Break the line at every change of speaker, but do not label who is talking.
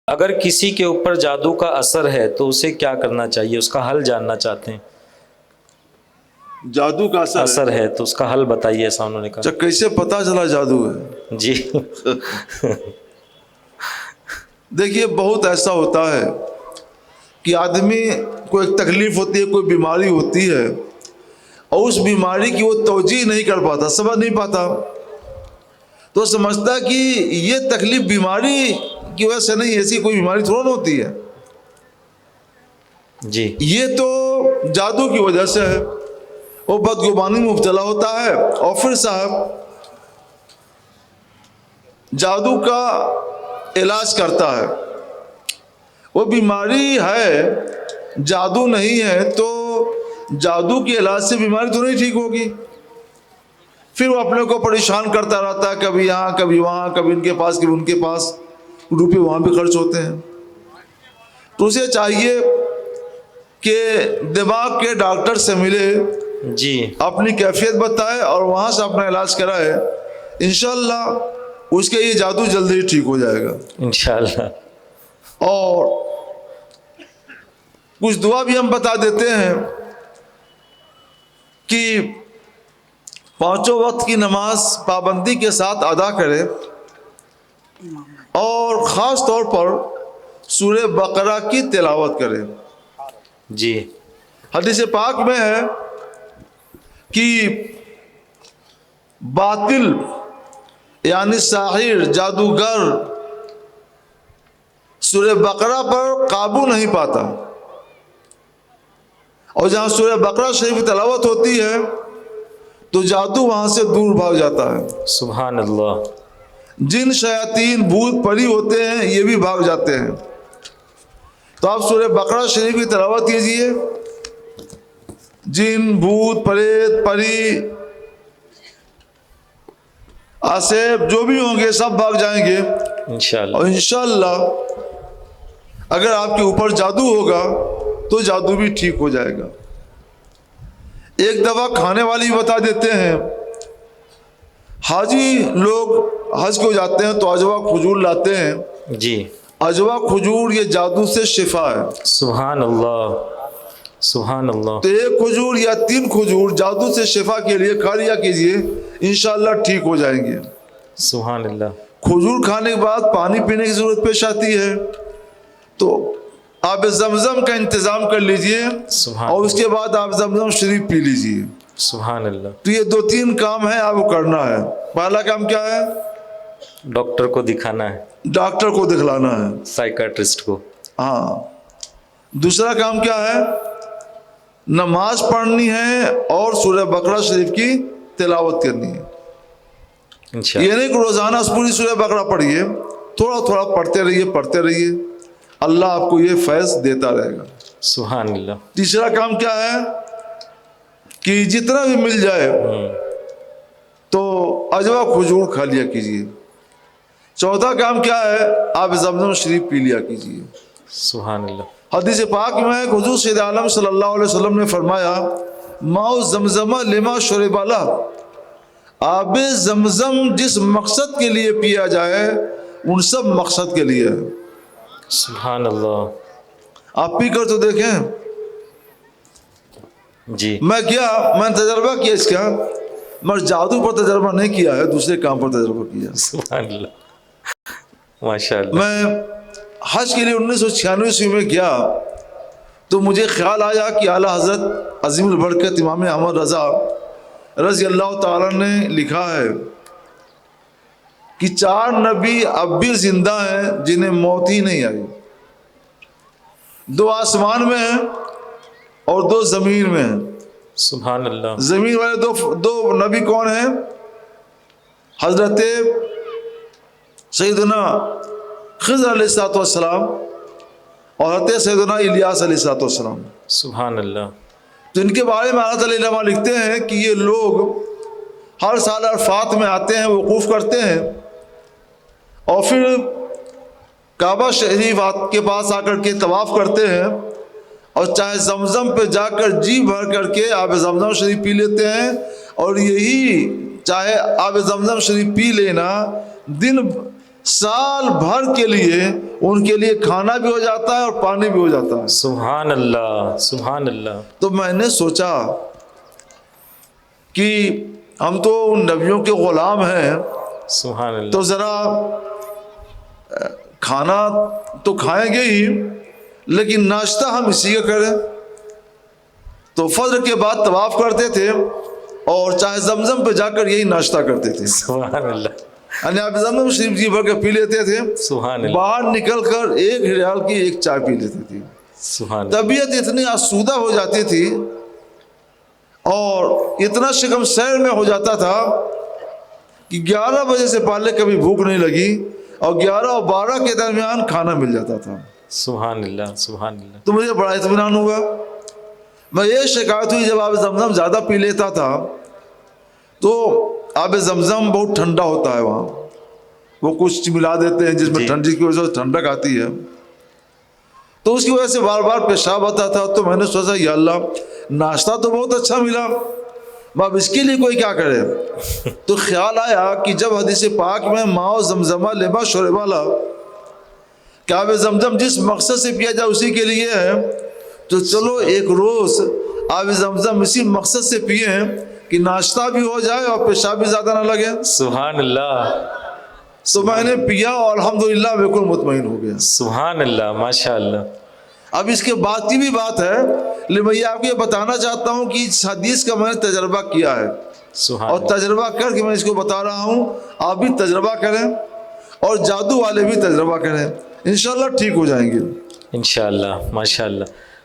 اگر کسی کے اوپر جادو کا اثر ہے تو اسے کیا کرنا چاہیے؟ اس کا حل جاننا چاہتے ہیں۔
جادو کا
اثر ہے تو اس کا حل بتائیے، ایسا انہوں نے کہا۔
اچھا، کیسے پتا چلا جادو ہے؟
جی
دیکھیے، بہت ایسا ہوتا ہے کہ آدمی کو ایک تکلیف ہوتی ہے، کوئی بیماری ہوتی ہے، اور اس بیماری کی وہ توجہ نہیں کر پاتا، سمجھ نہیں پاتا، تو سمجھتا ہے کہ یہ تکلیف بیماری کی وجہ سے نہیں، ایسی کوئی بیماری تھوڑا ہوتی ہے،
جی
یہ تو جادو کی وجہ سے ہے۔ وہ بدگمانی میں مبتلا ہوتا ہے، اور پھر صاحب جادو کا علاج کرتا ہے۔ وہ بیماری ہے، جادو نہیں ہے، تو جادو کے علاج سے بیماری تو نہیں ٹھیک ہوگی۔ پھر وہ اپنے کو پریشان کرتا رہتا ہے، کبھی یہاں کبھی وہاں، کبھی ان کے پاس کبھی ان کے پاس، روپے وہاں بھی خرچ ہوتے ہیں۔ تو اسے چاہیے کہ دماغ کے ڈاکٹر سے ملے،
جی
اپنی کیفیت بتائے اور وہاں سے اپنا علاج کرائے، انشاءاللہ اس کے یہ جادو جلدی ٹھیک ہو جائے گا
انشاءاللہ۔
اور کچھ دعا بھی ہم بتا دیتے ہیں کہ 5 وقت کی نماز پابندی کے ساتھ ادا کرے، اور خاص طور پر سورہ بقرہ کی تلاوت کرے۔
جی
حدیث پاک میں ہے کہ باطل یعنی ساحر، جادوگر سورہ بقرہ پر قابو نہیں پاتا، اور جہاں سورہ بقرہ شریف کی تلاوت ہوتی ہے تو جادو وہاں سے دور بھاگ جاتا ہے۔
سبحان اللہ۔
جن شیاطین بھوت پری ہوتے ہیں یہ بھی بھاگ جاتے ہیں۔ تو آپ سورہ بقرہ شریف کی تلاوت کیجئے، جن بھوت پریت پری آسیب جو بھی ہوں گے سب بھاگ جائیں گے،
انشاءاللہ۔
اور انشاءاللہ اگر آپ کے اوپر جادو ہوگا تو جادو بھی ٹھیک ہو جائے گا۔ ایک دوا کھانے والی بتا دیتے ہیں۔ حاجی لوگ حج کو جاتے ہیں تو اجوا کھجور لاتے ہیں۔
جی
اجوا کھجور یہ جادو سے شفا ہے۔
سبحان اللہ سبحان اللہ۔
تو 1 کھجور یا 3 کھجور جادو سے شفا کے لیے کھا لیا کیجئے، انشاءاللہ ٹھیک ہو جائیں گے۔
سبحان اللہ۔
کھجور کھانے کے بعد پانی پینے کی ضرورت پیش آتی ہے، تو آب زمزم کا انتظام کر لیجئے، اور اس کے بعد آب زمزم شریف پی لیجئے۔
سبحان اللہ۔
تو یہ 2-3 کام ہیں آپ کو کرنا ہے۔ پہلا کام کیا ہے؟
ڈاکٹر کو دکھانا ہے،
ڈاکٹر کو دکھلانا ہے،
سائیکیٹرسٹ کو۔
ہاں۔ دوسرا کام کیا ہے؟ نماز پڑھنی ہے اور سورہ بقرہ شریف کی تلاوت کرنی ہے۔
انشاءاللہ۔
یہ نہیں کہ روزانہ پوری سورہ بقرہ پڑھیے، تھوڑا تھوڑا پڑھتے رہیے، اللہ آپ کو یہ فیض دیتا رہے گا۔
سبحان اللہ۔
تیسرا کام کیا ہے کہ جتنا بھی مل جائے تو اجوا کھجور کھا لیا کیجیے۔ چوتھا کام کیا ہے؟ آپ زمزم شریف پی لیا کیجیے۔
سبحان اللہ۔
حدیث پاک میں حضور سید عالم صلی اللہ علیہ وسلم نے فرمایا، ماء زمزم لما شرب لہ، آب زمزم جس مقصد کے لیے پیا جائے ان سب مقصد کے لیے ہے۔
سبحان اللہ۔
آپ پی کر تو دیکھیں۔
جی
میں نے تجربہ کیا اس کا، مگر جادو پر تجربہ نہیں کیا ہے، دوسرے کام پر تجربہ کیا۔
سبحان اللہ ماشاء اللہ۔
میں حج کے لیے 1996 میں گیا تو مجھے خیال آیا کہ اعلیٰ حضرت عظیم البرکت امام احمد رضا رضی اللہ تعالیٰ نے لکھا ہے کہ 4 نبی اب بھی زندہ ہیں جنہیں موت ہی نہیں آئی، 2 آسمان میں ہیں اور 2 زمین میں ہیں۔
سبحان اللہ۔
زمین والے دو نبی کون ہیں؟ حضرت سیدنا خضر علیہ السلام اور حضرت سیدنا الیاس علیہ السلام۔
سبحان اللہ۔
تو ان کے بارے میں اللہ تعالیٰ علماء لکھتے ہیں کہ یہ لوگ ہر سال عرفات میں آتے ہیں، وقوف کرتے ہیں، اور پھر کعبہ شریف کے پاس آ کر کے طواف کرتے ہیں، اور چاہے زمزم پہ جا کر جی بھر کر کے آب زمزم شریف پی لیتے ہیں، اور یہی چاہے آب زمزم شریف پی لینا دن سال بھر کے لیے ان کے لیے کھانا بھی ہو جاتا ہے اور پانی بھی ہو جاتا ہے.
سبحان اللہ سبحان اللہ.
تو میں نے سوچا کہ ہم تو ان نبیوں کے غلام ہیں,
سبحان اللہ.
تو ذرا کھانا تو کھائیں گے ہی, لیکن ناشتہ ہم اسی کا کریں. تو فجر کے بعد طواف کرتے تھے اور چاہے زمزم پہ جا کر یہی ناشتہ کرتے تھے.
سبحان اللہ
یعنی آپ زمزم شریف جی بھر کے پی لیتے تھے,
سبحان اللہ
باہر نکل کر 1 ریال کی 1 چائے پی لیتے تھے.
سبحان اللہ.
طبیعت اتنی آسودہ ہو جاتی تھی اور اتنا شکم سیر میں ہو جاتا تھا کہ 11 بجے سے پہلے کبھی بھوک نہیں لگی اور 11 اور 12 کے درمیان کھانا مل جاتا تھا.
سبحان اللہ سبحان اللہ.
تو مجھے بڑا اطمینان ہوا. میں یہ شکایت ہوئی جب آب زمزم زیادہ پی لیتا تھا تو آب زمزم بہت ٹھنڈا ہوتا ہے وہاں, وہ کچھ ملا دیتے ہیں جس میں ٹھنڈی کی وجہ سے ٹھنڈک آتی ہے, تو اس کی وجہ سے بار بار پیشاب آتا تھا. تو میں نے سوچا یا اللہ ناشتہ تو بہت اچھا ملا, اب اس کے لیے کوئی کیا کرے. تو خیال آیا کہ جب حدیث پاک میں ماؤ زمزمہ لما شربالا کہ آب زمزم جس مقصد سے پیا جائے اسی کے لیے ہے, تو چلو ایک روز آب زمزم اسی مقصد سے پئیں کہ ناشتہ بھی ہو جائے اور پیشاب بھی زیادہ نہ لگے.
سبحان اللہ.
تو میں نے پیا اور الحمدللہ بالکل مطمئن ہو گیا.
سبحان اللہ ماشاء اللہ.
اب اس کے بعد کی بھی بات ہے, لیکن میں آپ کو یہ بتانا چاہتا ہوں کہ اس حدیث کا میں نے تجربہ کیا ہے
سبحان
اور
اللہ.
تجربہ کر کے میں اس کو بتا رہا ہوں. آپ بھی تجربہ کریں اور جادو والے بھی تجربہ کریں, انشاءاللہ ٹھیک ہو جائیں گے.
انشاءاللہ ماشاء اللہ.